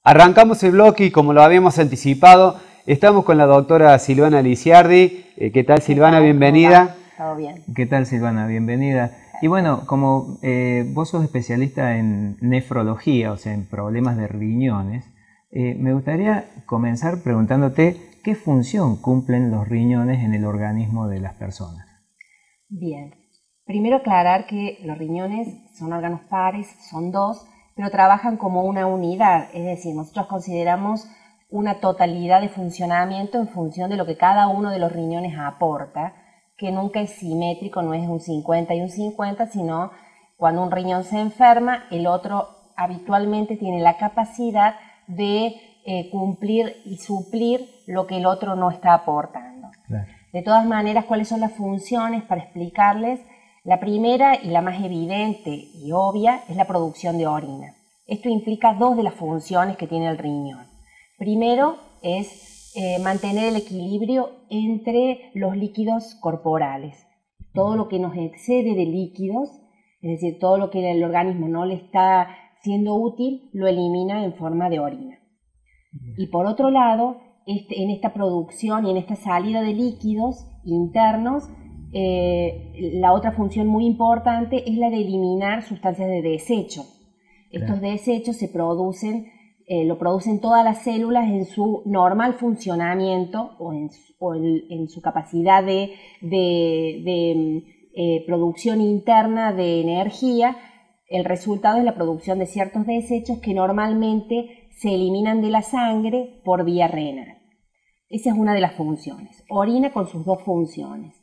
Arrancamos el bloque y como lo habíamos anticipado, estamos con la doctora Silvana Lisiardi. ¿Qué tal, Silvana? Bienvenida. Todo bien. ¿Qué tal, Silvana? Bienvenida. Y bueno, como vos sos especialista en nefrología, o sea, en problemas de riñones, me gustaría comenzar preguntándote qué función cumplen los riñones en el organismo de las personas. Bien. Primero aclarar que los riñones son órganos pares, son dos, pero trabajan como una unidad, es decir, nosotros consideramos una totalidad de funcionamiento en función de lo que cada uno de los riñones aporta, que nunca es simétrico, no es un 50 y un 50, sino cuando un riñón se enferma, el otro habitualmente tiene la capacidad de cumplir y suplir lo que el otro no está aportando. Claro. De todas maneras, ¿cuáles son las funciones? Para explicarles, la primera y la más evidente y obvia es la producción de orina. Esto implica dos de las funciones que tiene el riñón. Primero es mantener el equilibrio entre los líquidos corporales. Todo lo que nos excede de líquidos, es decir, todo lo que el organismo no le está siendo útil, lo elimina en forma de orina. Y por otro lado, en esta producción y en esta salida de líquidos internos, la otra función muy importante es la de eliminar sustancias de desecho. Estos desechos se producen, lo producen todas las células en su normal funcionamiento o en su capacidad de producción interna de energía. El resultado es la producción de ciertos desechos que normalmente se eliminan de la sangre por vía renal. Esa es una de las funciones. Orina con sus dos funciones.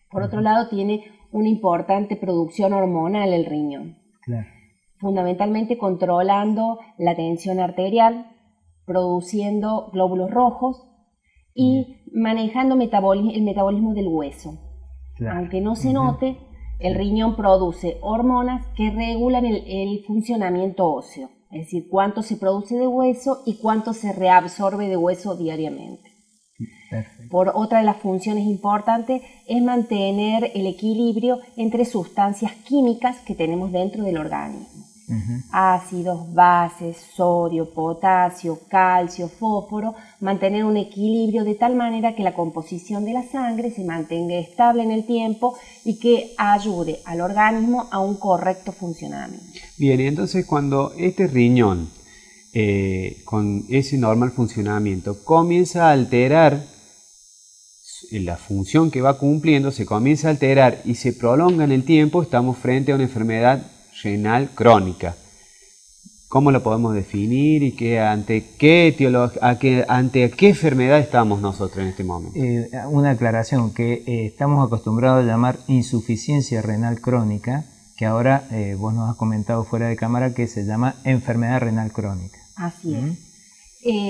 Por otro lado, tiene una importante producción hormonal el riñón. Claro. Fundamentalmente controlando la tensión arterial, produciendo glóbulos rojos y manejando el metabolismo del hueso. Claro. Aunque no se note, el riñón produce hormonas que regulan el funcionamiento óseo, es decir, cuánto se produce de hueso y cuánto se reabsorbe de hueso diariamente. Perfecto. Por otra de las funciones importantes es mantener el equilibrio entre sustancias químicas que tenemos dentro del organismo. Ácidos, bases, sodio, potasio, calcio, fósforo, mantener un equilibrio de tal manera que la composición de la sangre se mantenga estable en el tiempo y que ayude al organismo a un correcto funcionamiento. Bien, y entonces cuando este riñón, con ese normal funcionamiento, comienza a alterar la función que va cumpliendo, se comienza a alterar y se prolonga en el tiempo, estamos frente a una enfermedad renal crónica. ¿Cómo lo podemos definir y ante qué enfermedad estamos nosotros en este momento? Una aclaración que estamos acostumbrados a llamar insuficiencia renal crónica, que ahora vos nos has comentado fuera de cámara que se llama enfermedad renal crónica. Así es.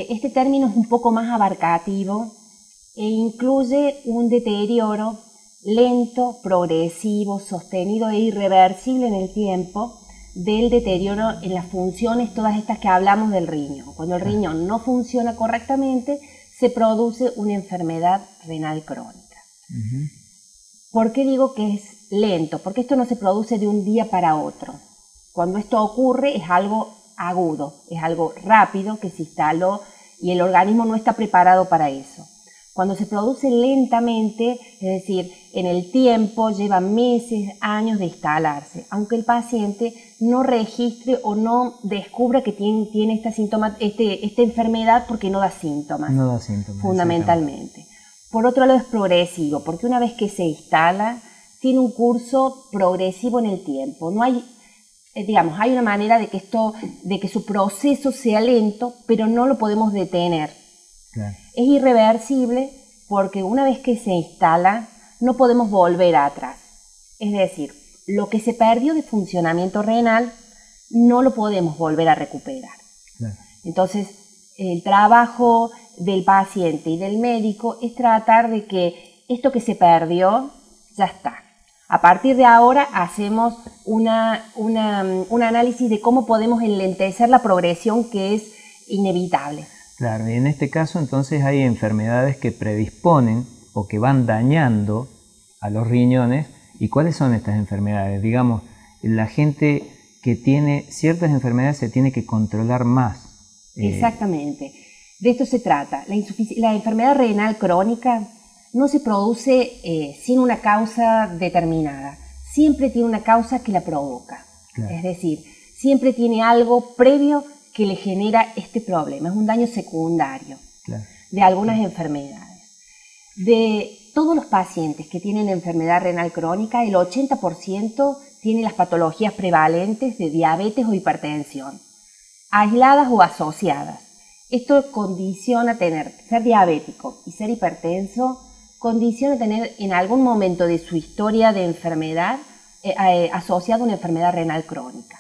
Este término es un poco más abarcativo e incluye un deterioro lento, progresivo, sostenido e irreversible en el tiempo del deterioro en las funciones, todas estas que hablamos del riñón. Cuando el riñón no funciona correctamente, se produce una enfermedad renal crónica. ¿Por qué digo que es lento? Porque esto no se produce de un día para otro. Cuando esto ocurre es algo agudo, es algo rápido que se instaló y el organismo no está preparado para eso. Cuando se produce lentamente, es decir, en el tiempo, lleva meses, años de instalarse, aunque el paciente no registre o no descubra que tiene esta enfermedad porque no da síntomas. No da síntomas. Fundamentalmente. Por otro lado es progresivo, porque una vez que se instala, tiene un curso progresivo en el tiempo. No hay, hay una manera de que su proceso sea lento, pero no lo podemos detener. Claro. Es irreversible porque una vez que se instala no podemos volver atrás. Es decir, lo que se perdió de funcionamiento renal no lo podemos volver a recuperar. Claro. Entonces, el trabajo del paciente y del médico es tratar de que esto que se perdió ya está. A partir de ahora hacemos un análisis de cómo podemos enlentecer la progresión que es inevitable. Claro, y en este caso entonces hay enfermedades que predisponen o que van dañando a los riñones. ¿Y cuáles son estas enfermedades? Digamos, la gente que tiene ciertas enfermedades se tiene que controlar más Exactamente. De esto se trata. La enfermedad renal crónica no se produce sin una causa determinada. Siempre tiene una causa que la provoca. Claro. Es decir, siempre tiene algo previo que le genera este problema. Es un daño secundario, claro, de algunas enfermedades. De todos los pacientes que tienen enfermedad renal crónica, el 80% tiene las patologías prevalentes de diabetes o hipertensión, aisladas o asociadas. Esto condiciona ser diabético y ser hipertenso, condiciona tener en algún momento de su historia de enfermedad asociado a una enfermedad renal crónica.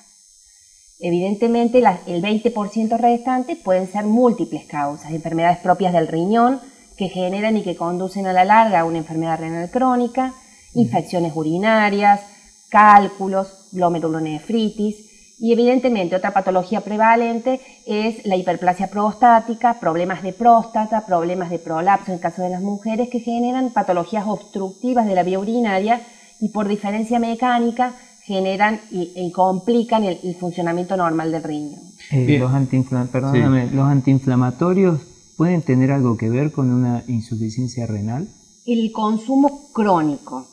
Evidentemente, el 20% restante pueden ser múltiples causas, enfermedades propias del riñón que generan y que conducen a la larga a una enfermedad renal crónica, infecciones urinarias, cálculos, glomerulonefritis. Y evidentemente otra patología prevalente es la hiperplasia prostática, problemas de próstata, problemas de prolapso en el caso de las mujeres que generan patologías obstructivas de la vía urinaria y por diferencia mecánica generan y complican el funcionamiento normal del riñón. ¿Los antiinflamatorios pueden tener algo que ver con una insuficiencia renal? El consumo crónico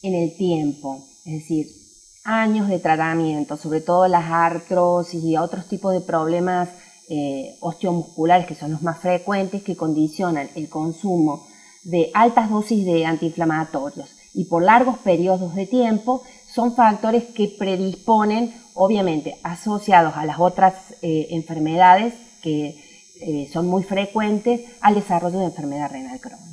en el tiempo, es decir, años de tratamiento, sobre todo las artrosis y otros tipos de problemas osteomusculares que son los más frecuentes, que condicionan el consumo de altas dosis de antiinflamatorios y por largos periodos de tiempo, son factores que predisponen, obviamente, asociados a las otras enfermedades que son muy frecuentes al desarrollo de enfermedad renal crónica.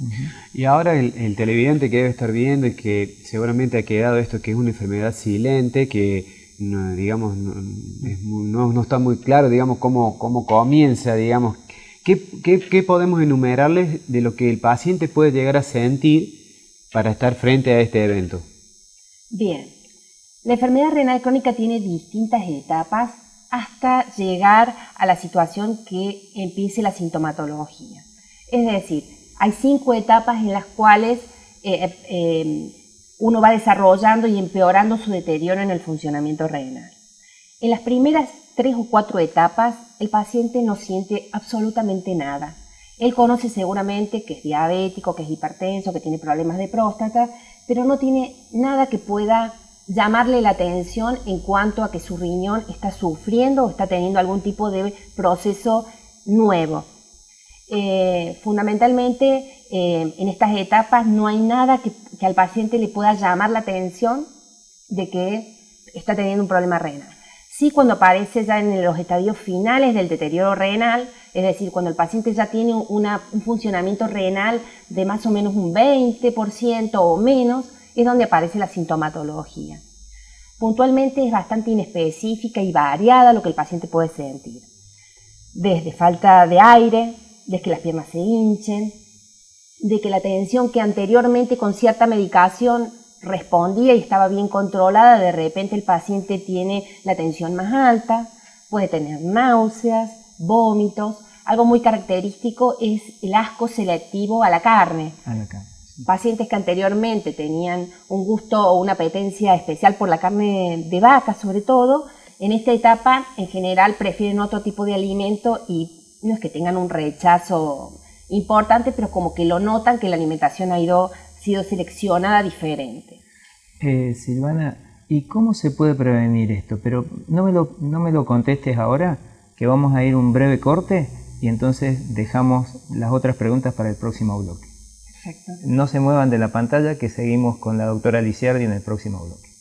Y ahora el televidente que debe estar viendo y que seguramente ha quedado esto que es una enfermedad silente, que digamos no está muy claro, digamos, cómo comienza, digamos, ¿qué podemos enumerarles de lo que el paciente puede llegar a sentir para estar frente a este evento? Bien, la enfermedad renal crónica tiene distintas etapas hasta llegar a la situación que empiece la sintomatología. Es decir, hay 5 etapas en las cuales uno va desarrollando y empeorando su deterioro en el funcionamiento renal. En las primeras 3 o 4 etapas, el paciente no siente absolutamente nada. Él conoce seguramente que es diabético, que es hipertenso, que tiene problemas de próstata, pero no tiene nada que pueda llamarle la atención en cuanto a que su riñón está sufriendo o está teniendo algún tipo de proceso nuevo. Fundamentalmente, en estas etapas no hay nada que al paciente le pueda llamar la atención de que está teniendo un problema renal. Sí, cuando aparece ya en los estadios finales del deterioro renal, es decir, cuando el paciente ya tiene un funcionamiento renal de más o menos un 20% o menos, es donde aparece la sintomatología. Puntualmente es bastante inespecífica y variada lo que el paciente puede sentir. Desde falta de aire, de que las piernas se hinchen, de que la tensión que anteriormente con cierta medicación respondía y estaba bien controlada, de repente el paciente tiene la tensión más alta, puede tener náuseas, vómitos. Algo muy característico es el asco selectivo a la carne. Pacientes que anteriormente tenían un gusto o una apetencia especial por la carne de vaca, sobre todo, en esta etapa en general prefieren otro tipo de alimento y no es que tengan un rechazo importante, pero como que lo notan que la alimentación ha sido seleccionada diferente. Silvana, ¿y cómo se puede prevenir esto? Pero no me lo contestes ahora, que vamos a ir un breve corte y entonces dejamos las otras preguntas para el próximo bloque. Perfecto. No se muevan de la pantalla, que seguimos con la doctora Lisiardi en el próximo bloque.